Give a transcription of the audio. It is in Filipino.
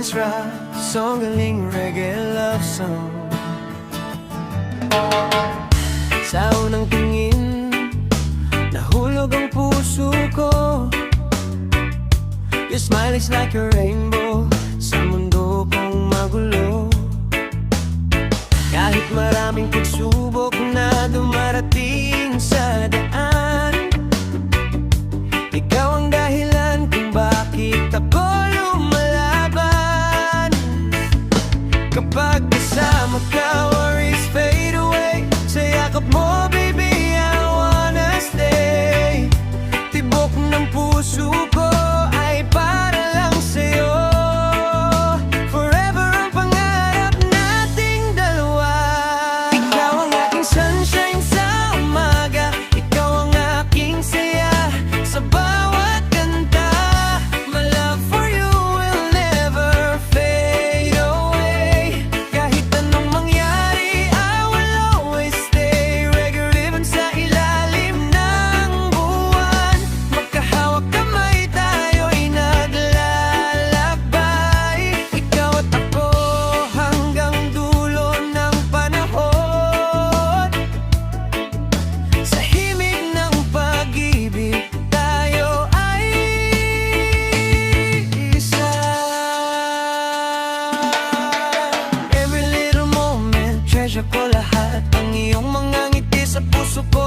dance rock song, galing reggae love song. Sa unang tingin, nahulog ang puso ko. Your smile is like a rainbow sa mundo kong magulo. Kahit maraming pagsubok na dumarating sa daan, ikaw ang dahilan kung bakit ako lumalaban. Kapag kasama ka, worries fade away. Sa yakap mo, baby, I wanna stay. Tibok ng puso ko ay para lang sa'yo. Forever ang pangarap nating dalawa. Ikaw ang aking sunshine sa umaga, ikaw ang aking saya sa bawat kanta. My love for you will never fade away. Kahit anong mangyari, I will always stay. Reggae ribbon sa ilalim ng buwan, magkahawak kamay tayo'y naglalakbay. Ikaw at ako hanggang dulo ng panahon. Sa himig ng pag-ibig, tayo ay isa. Every little moment, treasure ko lahat. Ang iyong mga ngiti sa puso ko